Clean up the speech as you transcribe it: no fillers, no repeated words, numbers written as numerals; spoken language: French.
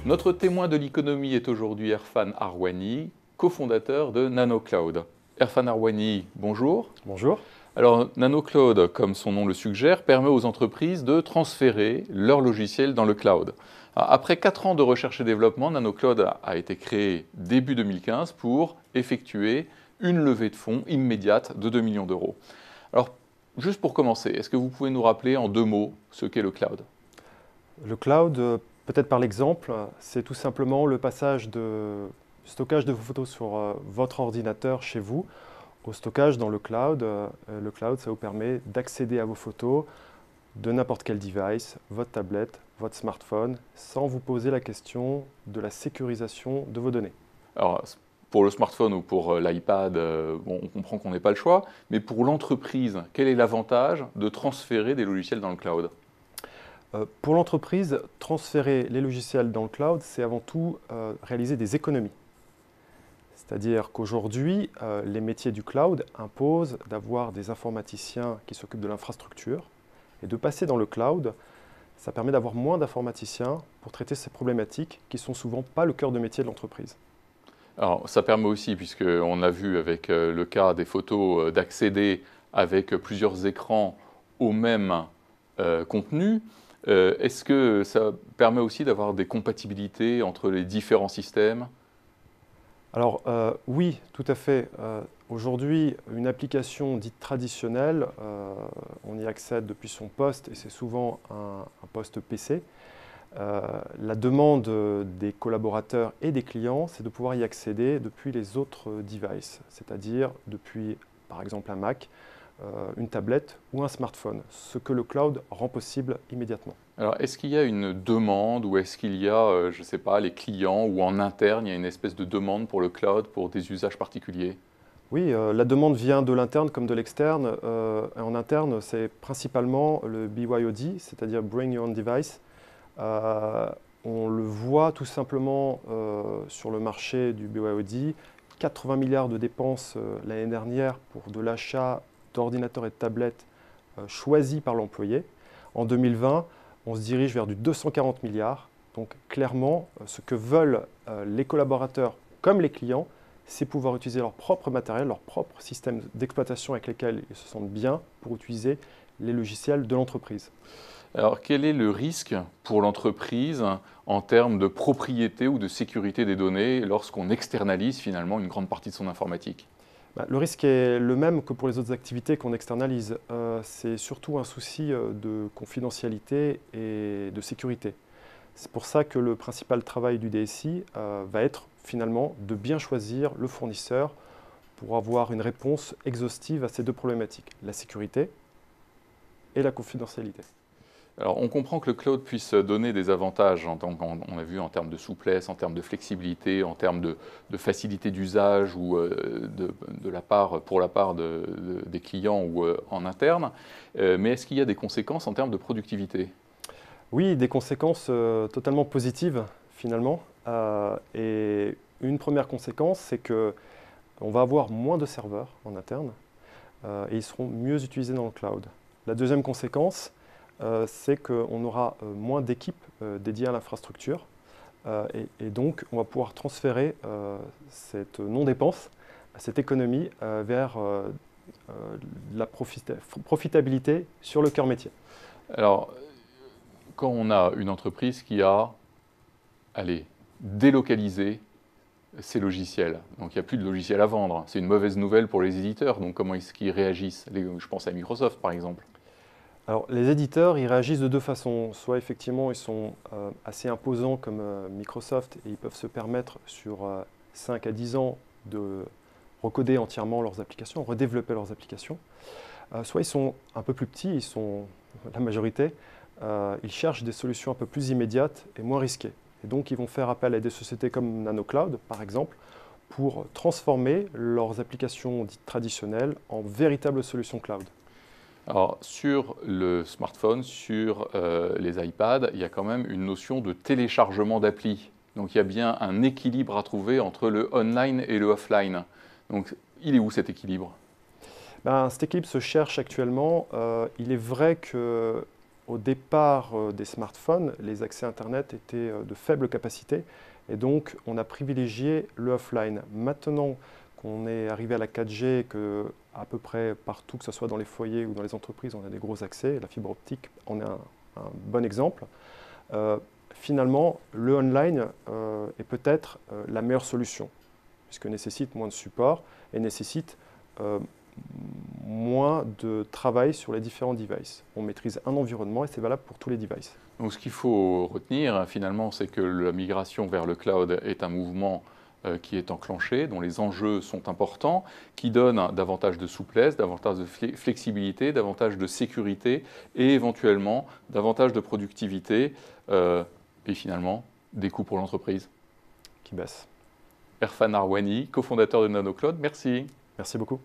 Notre témoin de l'économie est aujourd'hui Erfan Arwani, cofondateur de NanoCloud. Erfan Arwani, bonjour. Bonjour. Alors, NanoCloud, comme son nom le suggère, permet aux entreprises de transférer leurs logiciels dans le cloud. Après 4 ans de recherche et développement, NanoCloud a été créé début 2015 pour effectuer une levée de fonds immédiate de 2 millions d'euros. Alors, juste pour commencer, est-ce que vous pouvez nous rappeler en 2 mots ce qu'est le cloud? Le cloud, peut-être par l'exemple, c'est tout simplement le passage de stockage de vos photos sur votre ordinateur chez vous au stockage dans le cloud. Le cloud, ça vous permet d'accéder à vos photos de n'importe quel device, votre tablette, votre smartphone, sans vous poser la question de la sécurisation de vos données. Alors, pour le smartphone ou pour l'iPad, bon, on comprend qu'on n'ait pas le choix, mais pour l'entreprise, quel est l'avantage de transférer des logiciels dans le cloud? Pour l'entreprise, transférer les logiciels dans le cloud, c'est avant tout réaliser des économies. C'est-à-dire qu'aujourd'hui, les métiers du cloud imposent d'avoir des informaticiens qui s'occupent de l'infrastructure. Et de passer dans le cloud, ça permet d'avoir moins d'informaticiens pour traiter ces problématiques qui ne sont souvent pas le cœur de métier de l'entreprise. Alors, ça permet aussi, puisqu'on a vu avec le cas des photos, d'accéder avec plusieurs écrans au même contenu. Est-ce que ça permet aussi d'avoir des compatibilités entre les différents systèmes? Alors oui, tout à fait. Aujourd'hui, une application dite traditionnelle, on y accède depuis son poste et c'est souvent un poste PC. La demande des collaborateurs et des clients, c'est de pouvoir y accéder depuis les autres devices, c'est-à-dire depuis par exemple un Mac, une tablette ou un smartphone, ce que le cloud rend possible immédiatement. Alors, est-ce qu'il y a une demande ou est-ce qu'il y a, je ne sais pas, les clients ou en interne, il y a une espèce de demande pour le cloud pour des usages particuliers? Oui, la demande vient de l'interne comme de l'externe. En interne, c'est principalement le BYOD, c'est-à-dire Bring Your Own Device. On le voit tout simplement sur le marché du BYOD, 80 milliards de dépenses l'année dernière pour de l'achat d'ordinateurs et de tablettes choisis par l'employé. En 2020, on se dirige vers du 240 milliards. Donc clairement, ce que veulent les collaborateurs comme les clients, c'est pouvoir utiliser leur propre matériel, leur propre système d'exploitation avec lesquels ils se sentent bien pour utiliser les logiciels de l'entreprise. Alors, quel est le risque pour l'entreprise en termes de propriété ou de sécurité des données lorsqu'on externalise finalement une grande partie de son informatique? Le risque est le même que pour les autres activités qu'on externalise. C'est surtout un souci de confidentialité et de sécurité. C'est pour ça que le principal travail du DSI va être finalement de bien choisir le fournisseur pour avoir une réponse exhaustive à ces deux problématiques, la sécurité et la confidentialité. Alors, on comprend que le cloud puisse donner des avantages, on a vu en termes de souplesse, en termes de flexibilité, en termes de facilité d'usage ou pour la part des clients ou en interne. Mais est-ce qu'il y a des conséquences en termes de productivité? Oui, des conséquences totalement positives finalement. Et une première conséquence, c'est qu'on va avoir moins de serveurs en interne et ils seront mieux utilisés dans le cloud. La deuxième conséquence, c'est qu'on aura moins d'équipes dédiées à l'infrastructure et donc on va pouvoir transférer cette non-dépense, cette économie vers la profitabilité sur le cœur métier. Alors, quand on a une entreprise qui a, allez, délocalisé ses logiciels, donc il n'y a plus de logiciels à vendre, c'est une mauvaise nouvelle pour les éditeurs, donc comment est-ce qu'ils réagissent? Je pense à Microsoft par exemple. Alors, les éditeurs, ils réagissent de deux façons. Soit effectivement, ils sont assez imposants comme Microsoft et ils peuvent se permettre sur 5 à 10 ans de recoder entièrement leurs applications, redévelopper leurs applications. Soit ils sont un peu plus petits, ils sont la majorité, ils cherchent des solutions un peu plus immédiates et moins risquées. Et donc, ils vont faire appel à des sociétés comme NanoCloud, par exemple, pour transformer leurs applications dites traditionnelles en véritables solutions cloud. Alors, sur le smartphone, sur les iPads, il y a quand même une notion de téléchargement d'appli. Donc, il y a bien un équilibre à trouver entre le online et le offline. Donc, il est où cet équilibre? Cet équilibre se cherche actuellement. Il est vrai que au départ des smartphones, les accès Internet étaient de faible capacité et donc on a privilégié le offline. Maintenant qu'on est arrivé à la 4G, que à peu près partout, que ce soit dans les foyers ou dans les entreprises, on a des gros accès, la fibre optique en est un bon exemple. Finalement, le online est peut-être la meilleure solution, puisque nécessite moins de support et nécessite moins de travail sur les différents devices. On maîtrise un environnement et c'est valable pour tous les devices. Donc ce qu'il faut retenir finalement, c'est que la migration vers le cloud est un mouvement qui est enclenché, dont les enjeux sont importants, qui donne davantage de souplesse, davantage de flexibilité, davantage de sécurité et éventuellement davantage de productivité et finalement des coûts pour l'entreprise. Qui baisse. Erfan Arwani, cofondateur de NanoCloud, merci. Merci beaucoup.